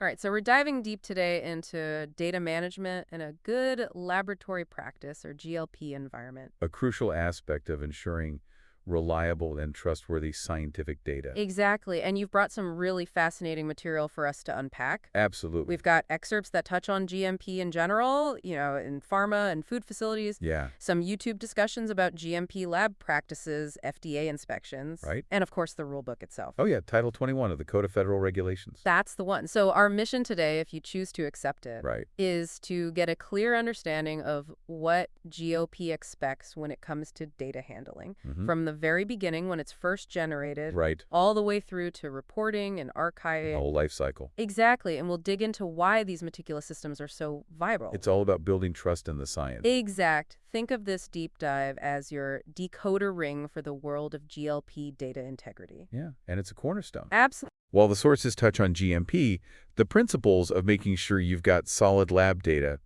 All right, so we're diving deep today into data management and a good laboratory practice, or GLP environment. A crucial aspect of ensuring reliable and trustworthy scientific data. Exactly, and you've brought some really fascinating material for us to unpack. Absolutely. We've got excerpts that touch on GMP in general, in pharma and food facilities, Yeah, some YouTube discussions about GMP lab practices, FDA inspections, right? and of course the rule book itself. Oh yeah, Title 21 of the Code of Federal Regulations. That's the one. So our mission today, if you choose to accept it, Right. is to get a clear understanding of what GOP expects when it comes to data handling, from the very beginning when it's first generated, Right. all the way through to reporting and The archiving. whole life cycle. Exactly, and we'll dig into why these meticulous systems are so vital. It's all about building trust in the science. Exact. Think of this deep dive as your decoder ring for the world of GLP data integrity. Yeah, and it's a cornerstone. Absolutely. While the sources touch on GMP, the principles of making sure you've got solid lab data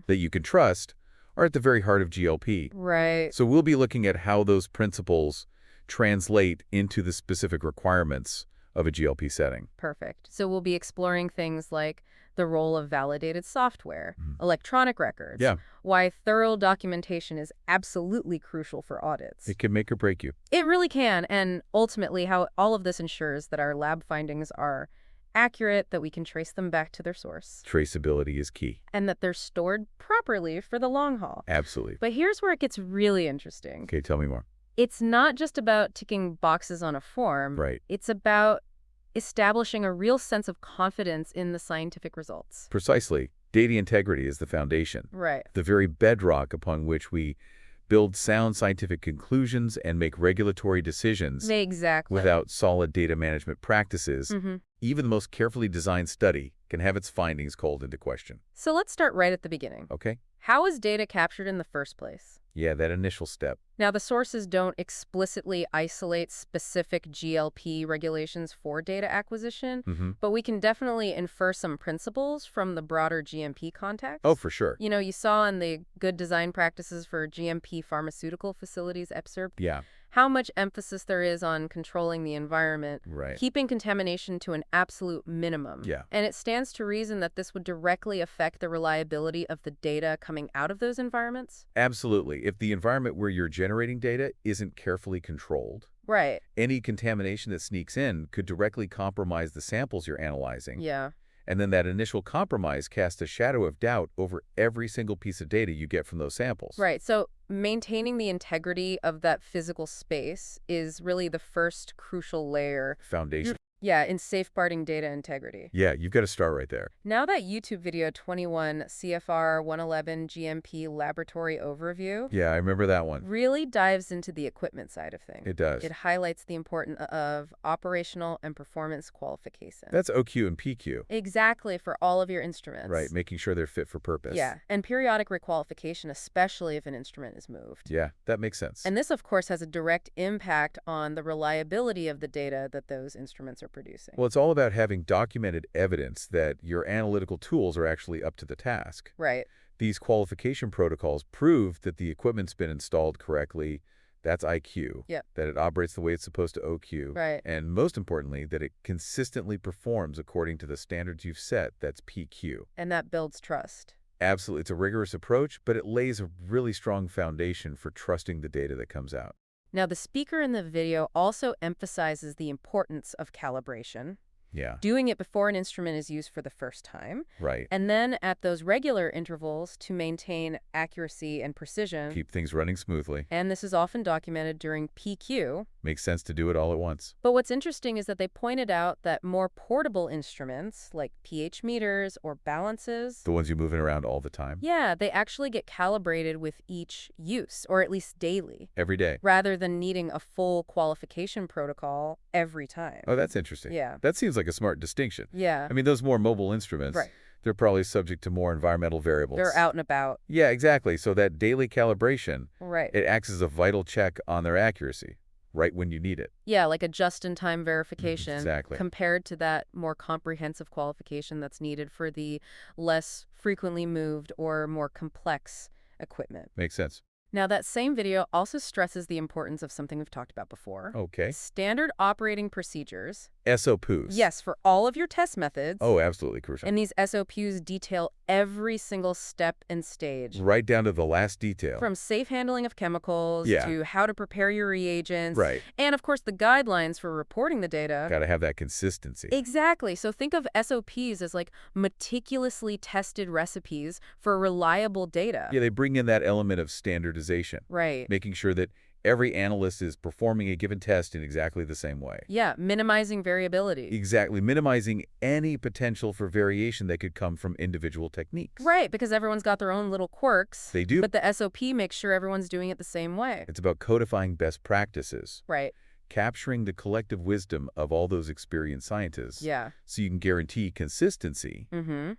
that you can trust are at the very heart of GLP. Right. So we'll be looking at how those principles translate into the specific requirements of a GLP setting. Perfect. So we'll be exploring things like the role of validated software, electronic records, Yeah. why thorough documentation is absolutely crucial for audits. It can make or break you. It really can, and ultimately how all of this ensures that our lab findings are accurate, that we can trace them back to their source, Traceability is key. and that they're stored properly for the long haul. Absolutely. But here's where it gets really interesting. Okay, tell me more. It's not just about ticking boxes on a form. Right. It's about establishing a real sense of confidence in the scientific results. Precisely. Data integrity is the foundation, Right. the very bedrock upon which we build sound scientific conclusions and make regulatory decisions. Exactly. Without solid data management practices, Mm-hmm. even the most carefully designed study can have its findings called into question. So let's start right at the beginning. Okay? How is data captured in the first place? Yeah, that initial step. Now, the sources don't explicitly isolate specific GLP regulations for data acquisition, but we can definitely infer some principles from the broader GMP context. Oh, for sure. You saw in the Good Design Practices for GMP Pharmaceutical Facilities excerpt Yeah, how much emphasis there is on controlling the environment, right. keeping contamination to an absolute minimum. Yeah. And it stands to reason that this would directly affect the reliability of the data coming out of those environments. Absolutely. If the environment where you're generating data isn't carefully controlled, Right. any contamination that sneaks in could directly compromise the samples you're analyzing. Yeah. And then that initial compromise casts a shadow of doubt over every single piece of data you get from those samples. Right. So maintaining the integrity of that physical space is really the first crucial layer. Foundation. Yeah, in safeguarding data integrity. Yeah, you've got to start right there. Now that YouTube video 21 CFR 111 GMP laboratory overview Yeah, I remember that one. really dives into the equipment side of things. It does. It highlights the importance of operational and performance qualification. That's OQ and PQ. Exactly, for all of your instruments. Right, making sure they're fit for purpose. Yeah, and periodic requalification, especially if an instrument is moved. Yeah, that makes sense. And this, of course, has a direct impact on the reliability of the data that those instruments are producing. Well, it's all about having documented evidence that your analytical tools are actually up to the task. Right. These qualification protocols prove that the equipment's been installed correctly. That's IQ. Yep. That it operates the way it's supposed to OQ. Right. And most importantly, that it consistently performs according to the standards you've set. That's PQ. And that builds trust. Absolutely. It's a rigorous approach, but it lays a really strong foundation for trusting the data that comes out. Now, the speaker in the video also emphasizes the importance of calibration, Yeah, doing it before an instrument is used for the first time, right. and then at those regular intervals to maintain accuracy and precision. Keep things running smoothly. And this is often documented during PQ. Makes sense to do it all at once. But what's interesting is that they pointed out that more portable instruments, like pH meters or balances, The ones you're moving around all the time. yeah, they actually get calibrated with each use, or at least daily, Every day. rather than needing a full qualification protocol every time. Oh, that's interesting. Yeah. That seems like a smart distinction. Yeah. I mean, those more mobile instruments, Right. they're probably subject to more environmental variables. They're out and about. Yeah, exactly. So that daily calibration, Right. it acts as a vital check on their accuracy, right when you need it. Yeah, like a just-in-time verification. Exactly. Compared to that more comprehensive qualification that's needed for the less frequently moved or more complex equipment. Makes sense. Now, that same video also stresses the importance of something we've talked about before. Okay. Standard operating procedures SOPs. Yes, for all of your test methods. Oh, absolutely crucial. And these SOPs detail every single step and stage. Right down to the last detail. From safe handling of chemicals Yeah. to how to prepare your reagents. Right. And, of course, the guidelines for reporting the data. Got to have that consistency. Exactly. So think of SOPs as like meticulously tested recipes for reliable data. Yeah, they bring in that element of standardization. Right. Making sure that every analyst is performing a given test in exactly the same way. Yeah, minimizing variability. Exactly, minimizing any potential for variation that could come from individual techniques. Right, because everyone's got their own little quirks. They do. But the SOP makes sure everyone's doing it the same way. It's about codifying best practices. Right. Capturing the collective wisdom of all those experienced scientists. Yeah. So you can guarantee consistency Mm-hmm.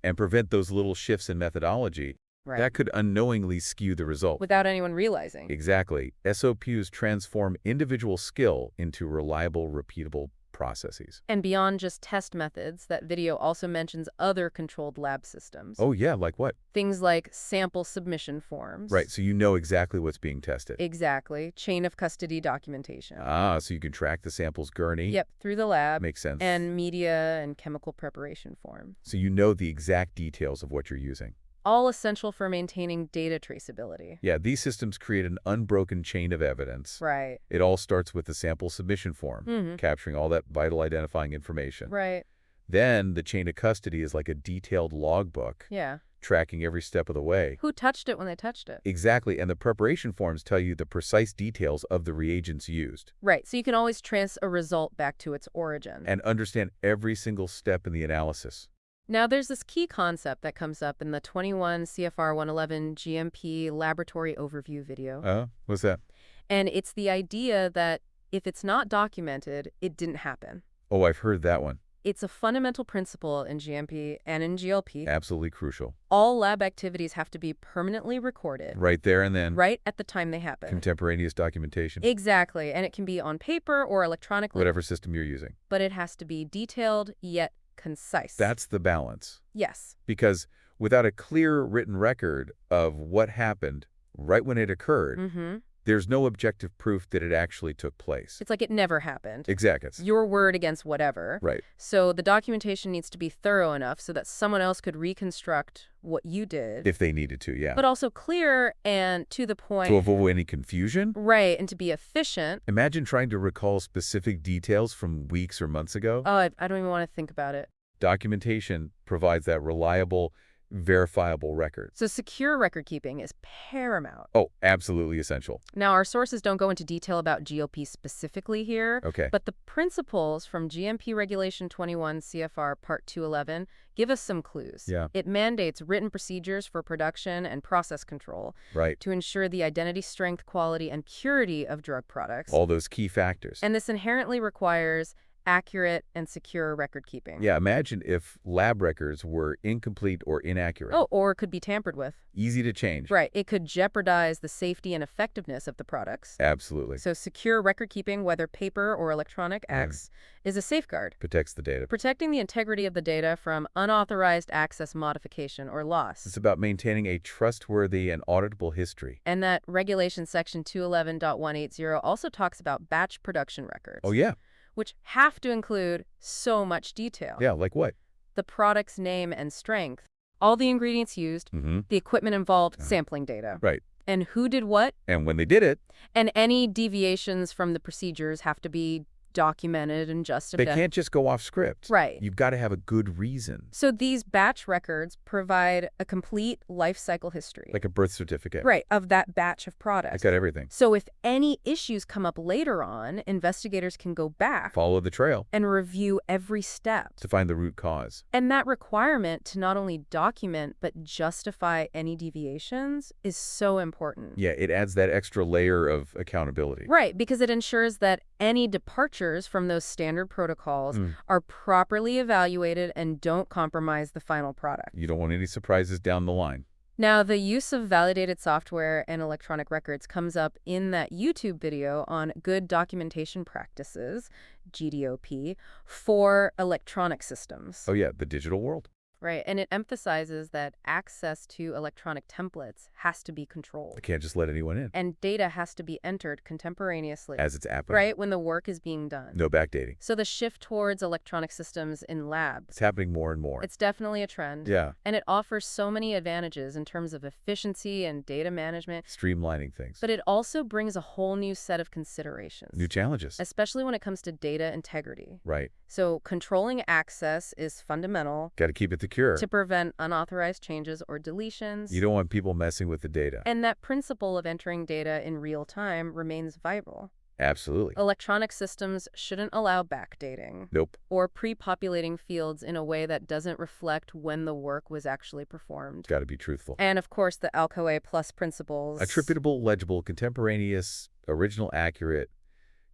and prevent those little shifts in methodology Right. that could unknowingly skew the result. Without anyone realizing. Exactly. SOPs transform individual skill into reliable, repeatable processes. And beyond just test methods, that video also mentions other controlled lab systems. Oh, yeah, like what? Things like sample submission forms. Right, so you know exactly what's being tested. Exactly. Chain of custody documentation. Ah, so you can track the sample's gurney. Yep, through the lab. Makes sense. And media and chemical preparation form. So you know the exact details of what you're using. All essential for maintaining data traceability. Yeah, these systems create an unbroken chain of evidence. Right. It all starts with the sample submission form, capturing all that vital identifying information. Right. Then the chain of custody is like a detailed logbook, Yeah. tracking every step of the way. Who touched it when they touched it? Exactly, and the preparation forms tell you the precise details of the reagents used. Right, so you can always trace a result back to its origin. And understand every single step in the analysis. Now, there's this key concept that comes up in the 21 CFR 111 GMP laboratory overview video. What's that? And it's the idea that if it's not documented, it didn't happen. Oh, I've heard that one. It's a fundamental principle in GMP and in GLP. Absolutely crucial. All lab activities have to be permanently recorded. Right there and then. Right at the time they happen. Contemporaneous documentation. Exactly, and it can be on paper or electronically. Whatever system you're using. But it has to be detailed yet concise. That's the balance. Yes. Because without a clear written record of what happened right when it occurred, there's no objective proof that it actually took place. It's like it never happened. Exactly. It's your word against whatever. Right. So the documentation needs to be thorough enough so that someone else could reconstruct what you did. If they needed to, yeah. But also clear and to the point. To avoid any confusion? Right, and to be efficient. Imagine trying to recall specific details from weeks or months ago. Oh, I don't even want to think about it. Documentation provides that reliable, verifiable record. So secure record keeping is paramount. Oh, absolutely essential. Now, our sources don't go into detail about GLP specifically here. Okay. But the principles from GMP Regulation 21 CFR Part 211 give us some clues. Yeah. It mandates written procedures for production and process control. Right. To ensure the identity, strength, quality, and purity of drug products. All those key factors. And this inherently requires accurate and secure record keeping. Yeah, imagine if lab records were incomplete or inaccurate. Oh, or could be tampered with. Easy to change. Right. It could jeopardize the safety and effectiveness of the products. Absolutely. So secure record keeping, whether paper or electronic, acts is a safeguard. Protects the data. Protecting the integrity of the data from unauthorized access, modification, or loss. It's about maintaining a trustworthy and auditable history. And that Regulation Section 211.180 also talks about batch production records. Oh, yeah. Which have to include so much detail. Yeah, like what? The product's name and strength, all the ingredients used, the equipment involved, sampling data. Right. And who did what. And when they did it. And any deviations from the procedures have to be documented and justified. They can't just go off script. Right. You've got to have a good reason. So these batch records provide a complete life cycle history. Like a birth certificate. Right, of that batch of products. I got everything. So if any issues come up later on, investigators can go back. Follow the trail. And review every step. To find the root cause. And that requirement to not only document but justify any deviations is so important. Yeah, it adds that extra layer of accountability. Right, because it ensures that any departures from those standard protocols are properly evaluated and don't compromise the final product. You don't want any surprises down the line. Now, the use of validated software and electronic records comes up in that YouTube video on good documentation practices, GDOP, for electronic systems. Oh, yeah, the digital world. Right, and it emphasizes that access to electronic templates has to be I controlled. can't just let anyone in. And data has to be entered contemporaneously. As it's happening. Right, when the work is being done. No backdating. So the shift towards electronic systems in labs, It's happening more and more. it's definitely a trend. Yeah. And it offers so many advantages in terms of efficiency and data management. Streamlining things. But it also brings a whole new set of considerations. New challenges. Especially when it comes to data integrity. Right. So controlling access is fundamental. Got to keep it secure. To prevent unauthorized changes or deletions. You don't want people messing with the data. And that principle of entering data in real time remains vital. Absolutely. Electronic systems shouldn't allow backdating. Nope. Or pre-populating fields in a way that doesn't reflect when the work was actually performed. Got to be truthful. And of course, the Alcoa Plus principles. Attributable, legible, contemporaneous, original, accurate,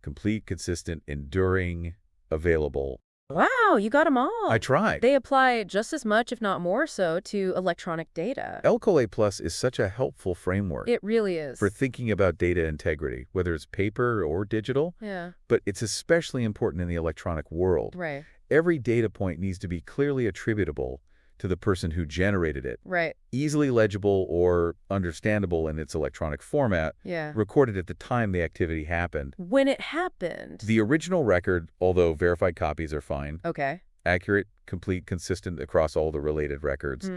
complete, consistent, enduring, available. Wow, you got them all. I tried. They apply just as much, if not more so, to electronic data. Alcoa Plus is such a helpful framework. It really is. For thinking about data integrity, whether it's paper or digital. Yeah. But it's especially important in the electronic world. Right. Every data point needs to be clearly attributable to the person who generated it. Right. Easily legible or understandable in its electronic format. Yeah. Recorded at the time the activity happened. When it happened. The original record, although verified copies are fine. Okay. Accurate, complete, consistent across all the related records.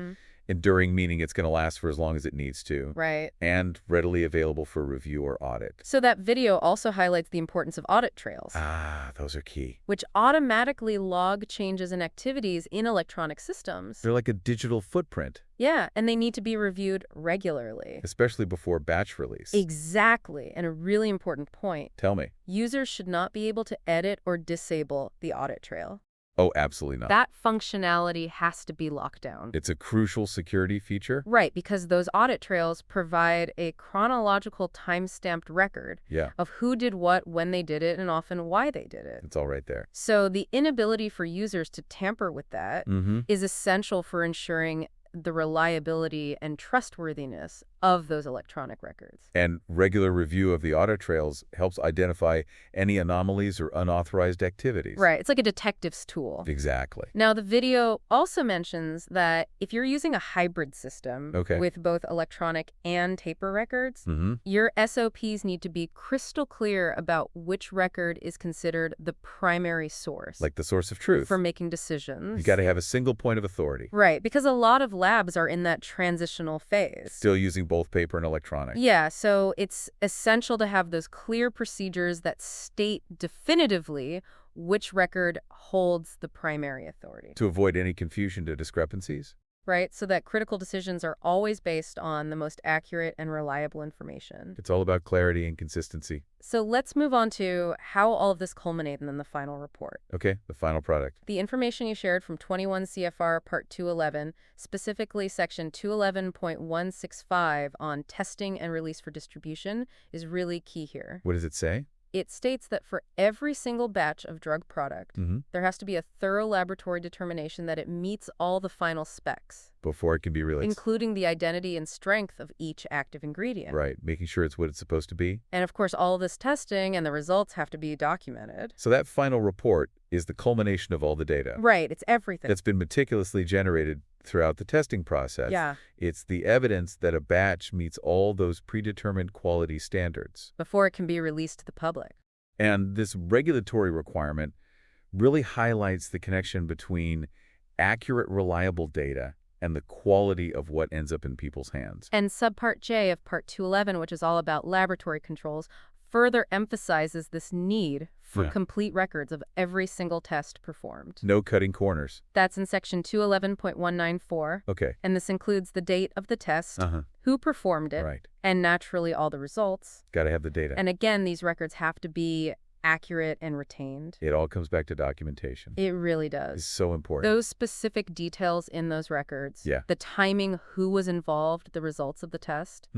Enduring, meaning it's going to last for as long as it needs to. Right. And readily available for review or audit. So that video also highlights the importance of audit trails. Ah, those are key. Which automatically log changes and activities in electronic systems. They're like a digital footprint. Yeah, and they need to be reviewed regularly. Especially before batch release. Exactly, and a really important point. Tell me. Users should not be able to edit or disable the audit trail. Oh, absolutely not. That functionality has to be locked down. It's a crucial security feature? Right, because those audit trails provide a chronological time-stamped record of who did what, when they did it, and often why they did it. It's all right there. So the inability for users to tamper with that is essential for ensuring the reliability and trustworthiness of those electronic records. And regular review of the audit trails helps identify any anomalies or unauthorized activities. Right. It's like a detective's tool. Exactly. Now, the video also mentions that if you're using a hybrid system with both electronic and paper records, your SOPs need to be crystal clear about which record is considered the primary source. Like the source of truth. For making decisions. You got to have a single point of authority. Right, because a lot of labs are in that transitional phase. Still using both paper and electronic. Yeah, so it's essential to have those clear procedures that state definitively which record holds the primary authority. To avoid any confusion to discrepancies? Right, so that critical decisions are always based on the most accurate and reliable information. It's all about clarity and consistency. So let's move on to how all of this culminated in the final report. Okay, the final product. The information you shared from 21 CFR Part 211, specifically Section 211.165 on testing and release for distribution, is really key here. What does it say? It states that for every single batch of drug product, there has to be a thorough laboratory determination that it meets all the final specs. Before it can be released. Including the identity and strength of each active ingredient. Right, making sure it's what it's supposed to be. And of course, all this testing and the results have to be documented. So that final report is the culmination of all the data. Right, it's everything. That's been meticulously generated throughout the testing process. Yeah. It's the evidence that a batch meets all those predetermined quality standards. Before it can be released to the public. And this regulatory requirement really highlights the connection between accurate, reliable data and the quality of what ends up in people's hands. And Subpart J of Part 211, which is all about laboratory controls, further emphasizes this need for complete records of every single test performed. No cutting corners. That's in Section 211.194. Okay. And this includes the date of the test, who performed it, and naturally all the results. Got to have the data. And again, these records have to be accurate and retained. It all comes back to documentation. It really does. It's so important. Those specific details in those records, the timing, who was involved, the results of the test,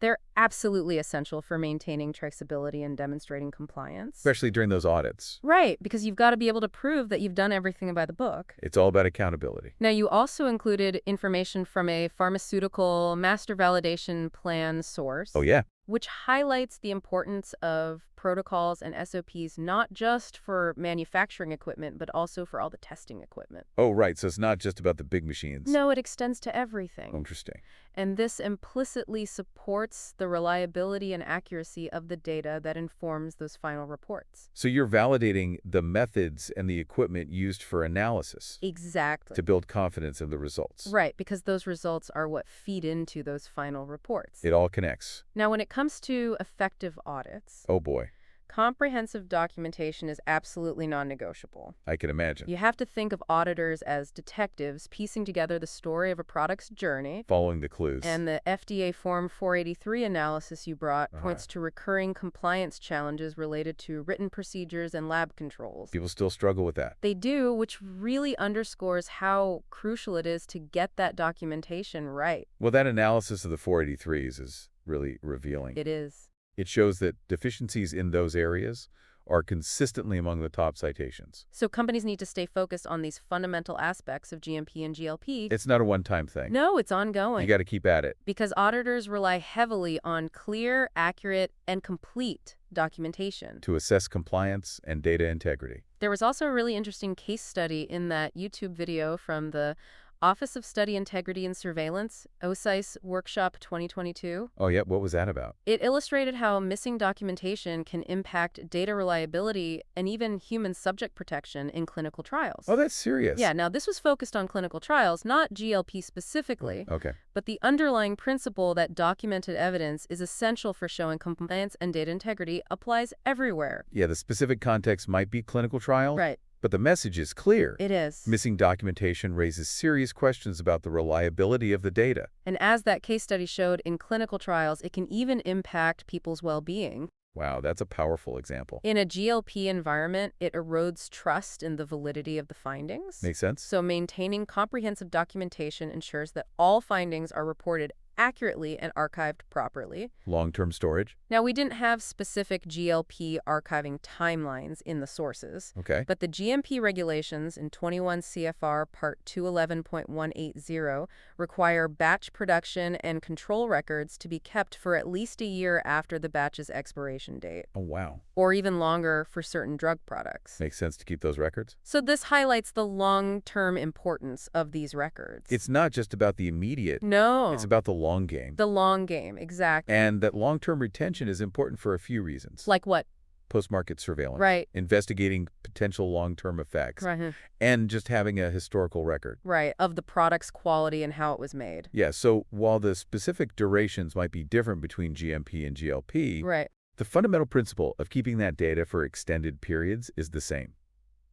they're absolutely essential for maintaining traceability and demonstrating compliance. Especially during those audits. Right, because you've got to be able to prove that you've done everything by the book. It's all about accountability. Now, you also included information from a pharmaceutical master validation plan source. Oh, yeah. Which highlights the importance of protocols and SOPs not just for manufacturing equipment, but also for all the testing equipment. Oh, right. So it's not just about the big machines. No, it extends to everything. Interesting. And this implicitly supports the reliability and accuracy of the data that informs those final reports. So you're validating the methods and the equipment used for analysis. Exactly. To build confidence in the results. Right, because those results are what feed into those final reports. It all connects. Now, when it comes to effective audits, oh boy, comprehensive documentation is absolutely non-negotiable. I can imagine. You have to think of auditors as detectives piecing together the story of a product's journey. Following the clues. And the FDA Form 483 analysis you brought points to recurring compliance challenges related to written procedures and lab controls. People still struggle with that. They do, which really underscores how crucial it is to get that documentation right. Well, that analysis of the 483s is really revealing. It is. It shows that deficiencies in those areas are consistently among the top citations. So companies need to stay focused on these fundamental aspects of GMP and GLP. It's not a one-time thing. No, it's ongoing. You got to keep at it. Because auditors rely heavily on clear, accurate, and complete documentation to assess compliance and data integrity. There was also a really interesting case study in that YouTube video from the Office of Study Integrity and Surveillance, OSIS Workshop 2022. Oh, yeah. What was that about? It illustrated how missing documentation can impact data reliability and even human subject protection in clinical trials. Oh, that's serious. Yeah, now this was focused on clinical trials, not GLP specifically. Okay. But the underlying principle that documented evidence is essential for showing compliance and data integrity applies everywhere. Yeah, the specific context might be clinical trial. Right. But the message is clear. It is. Missing documentation raises serious questions about the reliability of the data. And as that case study showed, in clinical trials, it can even impact people's well-being. Wow, that's a powerful example. In a GLP environment, it erodes trust in the validity of the findings. Makes sense. So maintaining comprehensive documentation ensures that all findings are reported accurately and archived properly. Long-term storage? Now, we didn't have specific GLP archiving timelines in the sources. Okay. But the GMP regulations in 21 CFR Part 211.180 require batch production and control records to be kept for at least a year after the batch's expiration date. Oh, wow. Or even longer for certain drug products. Makes sense to keep those records. So this highlights the long-term importance of these records. It's not just about the immediate. No. It's about the long game. The long game, exactly. And that long-term retention is important for a few reasons. Like what? Post-market surveillance. Right. Investigating potential long-term effects. Right. And just having a historical record. Right, of the product's quality and how it was made. Yeah, so while the specific durations might be different between GMP and GLP, right, the fundamental principle of keeping that data for extended periods is the same.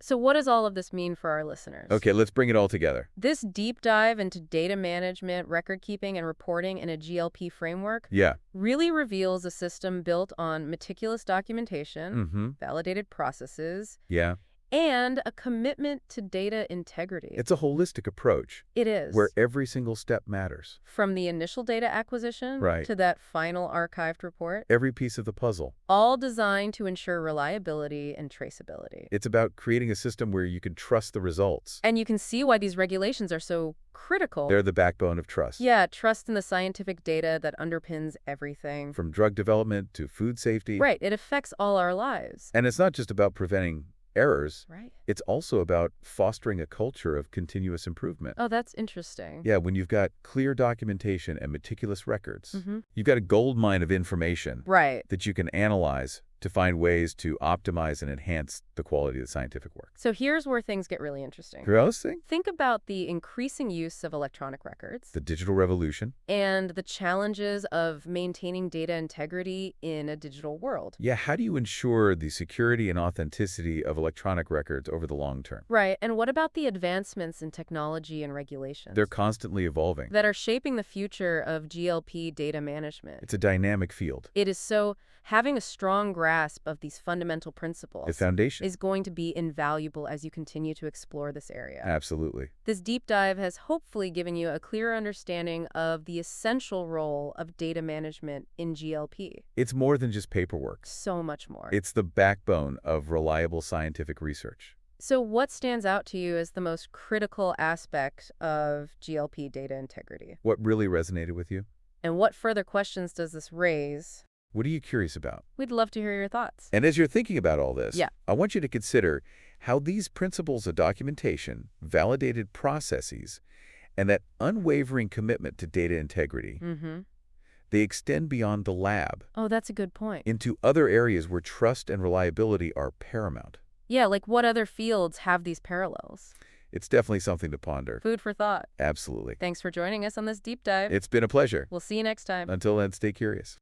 So what does all of this mean for our listeners? Okay, let's bring it all together. This deep dive into data management, record keeping, and reporting in a GLP framework really reveals a system built on meticulous documentation, validated processes, and a commitment to data integrity. It's a holistic approach. It is. Where every single step matters. From the initial data acquisition to that final archived report. Every piece of the puzzle. All designed to ensure reliability and traceability. It's about creating a system where you can trust the results. And you can see why these regulations are so critical. They're the backbone of trust. Yeah, trust in the scientific data that underpins everything. From drug development to food safety. Right, it affects all our lives. And it's not just about preventing errors. Right. It's also about fostering a culture of continuous improvement. Oh, that's interesting. Yeah, when you've got clear documentation and meticulous records, you've got a gold mine of information that you can analyze to find ways to optimize and enhance the quality of the scientific work. So here's where things get really interesting. Grossing? Think about the increasing use of electronic records. The digital revolution. And the challenges of maintaining data integrity in a digital world. Yeah, how do you ensure the security and authenticity of electronic records over the long term? Right, and what about the advancements in technology and regulations? They're constantly evolving. That are shaping the future of GLP data management. It's a dynamic field. It is, so having a strong grasp of these fundamental principles the foundation is going to be invaluable as you continue to explore this area. Absolutely. This deep dive has hopefully given you a clear understanding of the essential role of data management in GLP. It's more than just paperwork. So much more. It's the backbone of reliable scientific research. So what stands out to you as the most critical aspect of GLP data integrity? What really resonated with you? And what further questions does this raise What are you curious about? We'd love to hear your thoughts. And as you're thinking about all this, Yeah. I want you to consider how these principles of documentation, validated processes, and that unwavering commitment to data integrity, they extend beyond the lab Oh, that's a good point. into other areas where trust and reliability are paramount. Yeah, like what other fields have these parallels? It's definitely something to ponder. Food for thought. Absolutely. Thanks for joining us on this deep dive. It's been a pleasure. We'll see you next time. Until then, stay curious.